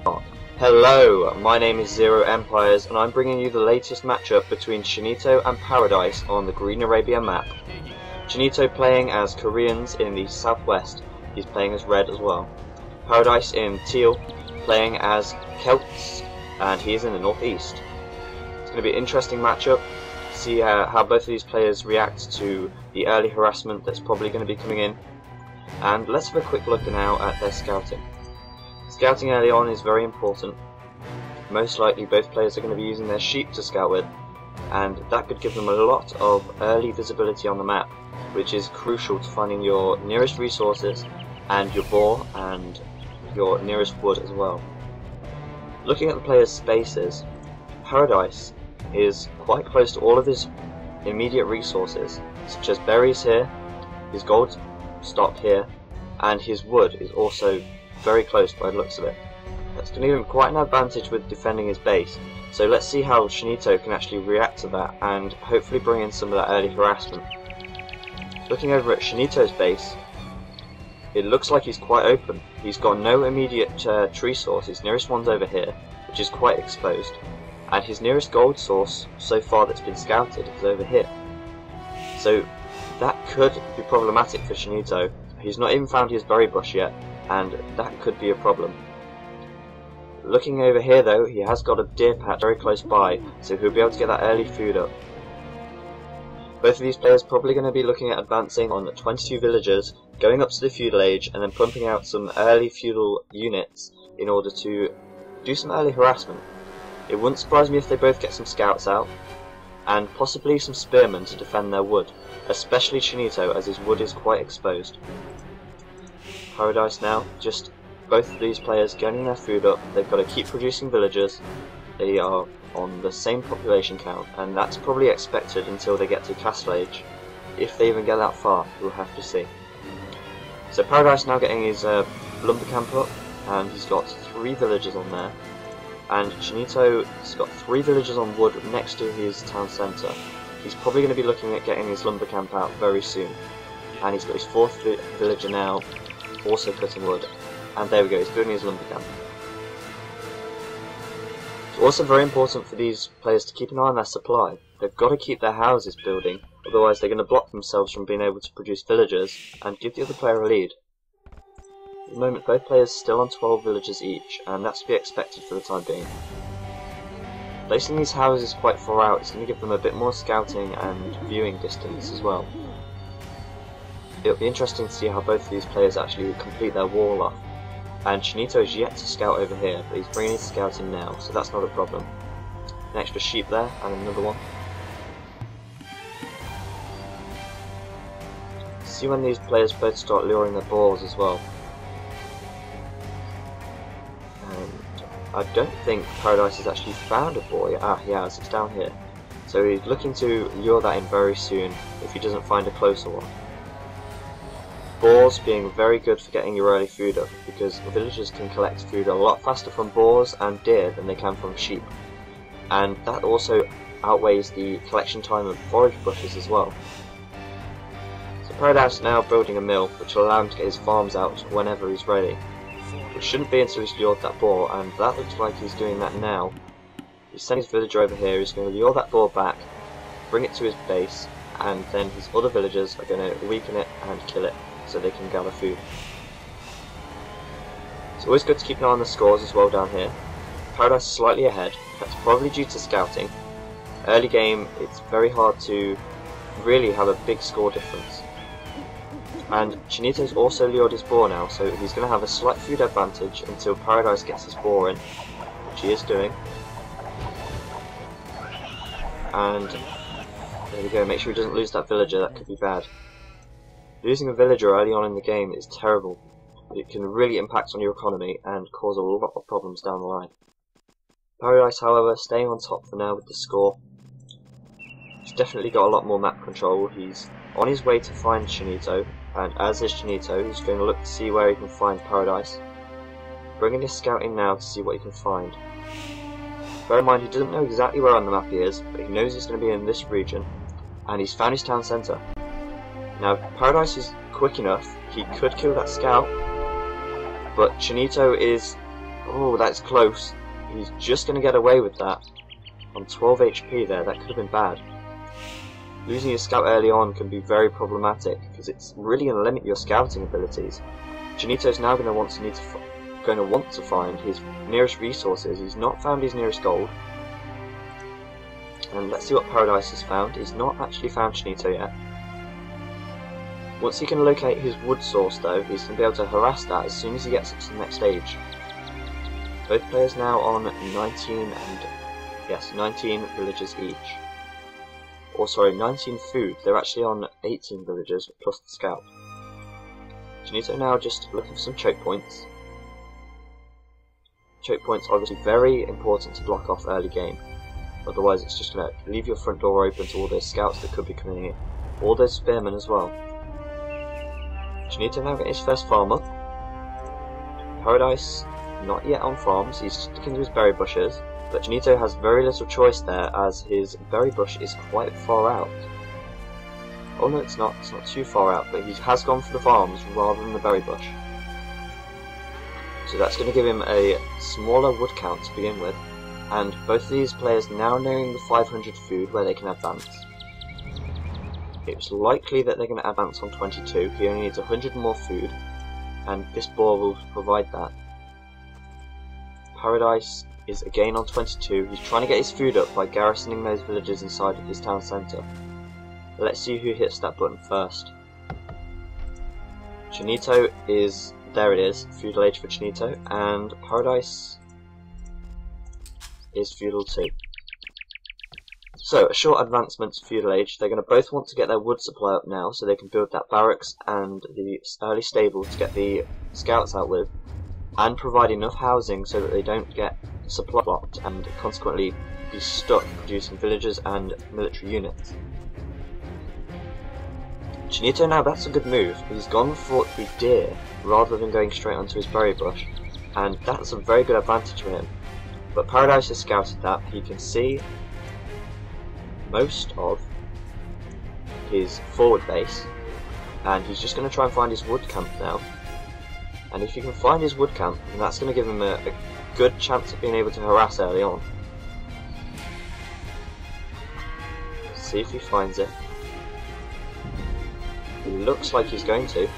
Hello, my name is ZeroEmpires and I'm bringing you the latest matchup between Chanito and Parad1se on the Green Arabia map. Chanito playing as Koreans in the southwest, he's playing as red as well. Parad1se in teal, playing as Celts, and he is in the northeast. It's going to be an interesting matchup, see how both of these players react to the early harassment that's probably going to be coming in. And let's have a quick look now at their scouting. Scouting early on is very important. Most likely both players are going to be using their sheep to scout with, and that could give them a lot of early visibility on the map, which is crucial to finding your nearest resources and your boar and your nearest wood as well. Looking at the players' spaces, Parad1se is quite close to all of his immediate resources, such as berries here, his gold stock here, and his wood is also very close by the looks of it. That's going to give him quite an advantage with defending his base, so let's see how Chanito can actually react to that and hopefully bring in some of that early harassment. Looking over at Chanito's base, it looks like he's quite open. He's got no immediate tree source. His nearest one's over here, which is quite exposed, and his nearest gold source so far that's been scouted is over here. So that could be problematic for Chanito. He's not even found his berry bush yet, and that could be a problem. Looking over here though, he has got a deer patch very close by, so he'll be able to get that early food up. Both of these players probably going to be looking at advancing on 22 villagers, going up to the feudal age, and then pumping out some early feudal units in order to do some early harassment. It wouldn't surprise me if they both get some scouts out, and possibly some spearmen to defend their wood, especially Chanito as his wood is quite exposed. Parad1se now, just both of these players getting their food up. They've got to keep producing villagers. They are on the same population count, and that's probably expected until they get to castle age. If they even get that far, we'll have to see. So Parad1se now getting his lumber camp up, and he's got 3 villagers on there. And Chanito's got 3 villagers on wood next to his town centre. He's probably going to be looking at getting his lumber camp out very soon. And he's got his 4th villager now, also cutting wood. And there we go, he's building his lumber camp. It's also very important for these players to keep an eye on their supply. They've got to keep their houses building, otherwise they're going to block themselves from being able to produce villagers and give the other player a lead. At the moment both players still on 12 villagers each, and that's to be expected for the time being. Placing these houses quite far out is going to give them a bit more scouting and viewing distance as well. It'll be interesting to see how both of these players actually complete their wall off. And Chanito is yet to scout over here, but he's bringing his scouts in now, so that's not a problem. An extra sheep there, and another one. See when these players both start luring their boars as well. And I don't think Parad1se has actually found a boar yet. Ah, he has, it's down here. So he's looking to lure that in very soon, if he doesn't find a closer one. Boars being very good for getting your early food up, because villagers can collect food a lot faster from boars and deer than they can from sheep, and that also outweighs the collection time of forage bushes as well. So Parad1se now building a mill which will allow him to get his farms out whenever he's ready, which shouldn't be until he's lured that boar, and that looks like he's doing that now. He's sending his villager over here, he's going to lure that boar back, bring it to his base, and then his other villagers are going to weaken it and kill it, so they can gather food. It's always good to keep an eye on the scores as well down here. Parad1se slightly ahead, that's probably due to scouting. Early game, it's very hard to really have a big score difference. And Chanito's also lured his boar now, so he's going to have a slight food advantage until Parad1se gets his boar in, which he is doing. And there we go, make sure he doesn't lose that villager, that could be bad. Losing a villager early on in the game is terrible. It can really impact on your economy and cause a lot of problems down the line. Parad1se, however, staying on top for now with the score. He's definitely got a lot more map control. He's on his way to find Chanito, and as is Chanito, he's going to look to see where he can find Parad1se. Bringing his scout in now to see what he can find. Bear in mind, he doesn't know exactly where on the map he is, but he knows he's going to be in this region, and he's found his town centre. Now, Parad1se is quick enough, he could kill that scout, but Chanito is Oh, that's close. He's just going to get away with that. On 12 HP there, that could have been bad. Losing your scout early on can be very problematic, because it's really going to limit your scouting abilities. Chanito's now going to want to find his nearest resources. He's not found his nearest gold. And let's see what Parad1se has found. He's not actually found Chanito yet. Once he can locate his wood source though, he's going to be able to harass that as soon as he gets up to the next stage. Both players now on 19 villagers each. Or sorry, 19 food. They're actually on 18 villagers plus the scout. Chanito now just looking for some choke points. Choke points are obviously very important to block off early game. Otherwise it's just going to leave your front door open to all those scouts that could be coming in. All those spearmen as well. Chanito now getting his first farm up. Parad1se not yet on farms, he's sticking to his berry bushes. But Chanito has very little choice there as his berry bush is quite far out. Oh no, it's not too far out, but he has gone for the farms rather than the berry bush. So that's going to give him a smaller wood count to begin with. And both of these players now nearing the 500 food where they can advance. It's likely that they're going to advance on 22, he only needs 100 more food, and this boar will provide that. Parad1se is again on 22, he's trying to get his food up by garrisoning those villages inside of his town centre. Let's see who hits that button first. Chanito is, there it is, feudal age for Chanito, and Parad1se is feudal too. So, a short advancement to feudal age. They're going to both want to get their wood supply up now so they can build that barracks and the early stable to get the scouts out with, and provide enough housing so that they don't get supply blocked and consequently be stuck producing villagers and military units. Chanito now, that's a good move. He's gone for the deer rather than going straight onto his berry bush, and that's a very good advantage for him. But Parad1se has scouted that. He can see most of his forward base, and he's just going to try and find his wood camp now. And if he can find his wood camp, then that's going to give him a good chance of being able to harass early on. Let's see if he finds it. He looks like he's going to.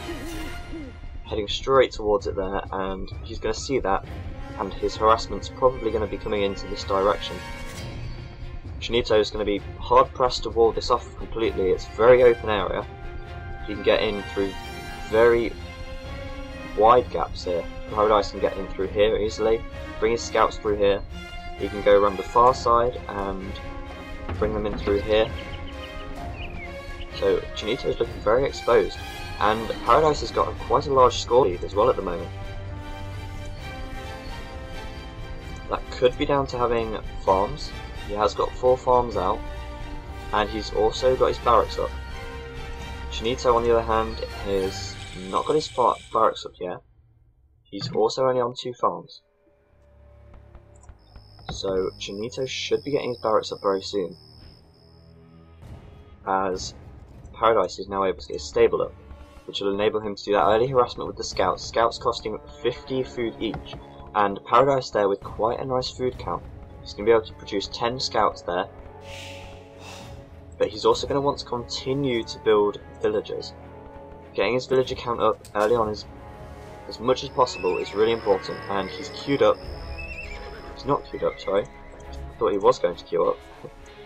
Heading straight towards it there, and he's going to see that, and his harassment's probably going to be coming into this direction. Chanito is going to be hard pressed to wall this off completely. It's a very open area. He can get in through very wide gaps here. Parad1se can get in through here easily, bring his scouts through here. He can go around the far side and bring them in through here. So Chanito is looking very exposed, and Parad1se has got quite a large score lead as well at the moment. That could be down to having farms. He has got 4 farms out, and he's also got his barracks up. Chanito, on the other hand, has not got his barracks up yet. He's also only on 2 farms. So Chanito should be getting his barracks up very soon, as Parad1se is now able to get his stable up, which will enable him to do that early harassment with the scouts. Scouts costing 50 food each, and Parad1se there with quite a nice food count. He's going to be able to produce 10 scouts there, but he's also going to want to continue to build villagers. Getting his villager count up early on is, as much as possible, is really important, and he's queued up. He's not queued up, sorry. I thought he was going to queue up.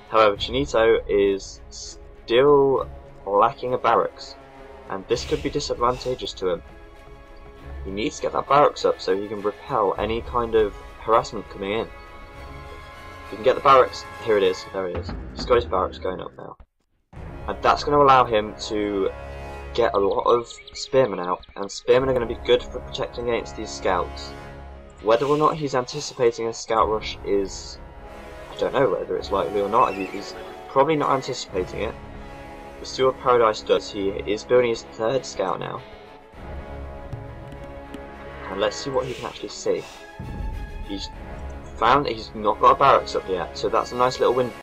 However, Chanito is still lacking a barracks, and this could be disadvantageous to him. He needs to get that barracks up so he can repel any kind of harassment coming in. If he can get the barracks, here it is, there it is. He's got his barracks going up now. And that's going to allow him to get a lot of spearmen out, and spearmen are going to be good for protecting against these scouts. Whether or not he's anticipating a scout rush is, I don't know whether it's likely or not. He's probably not anticipating it. We'll see what Parad1se does. He is building his 3rd scout now. And let's see what he can actually see. He's found that he's not got a barracks up yet, so that's a nice little win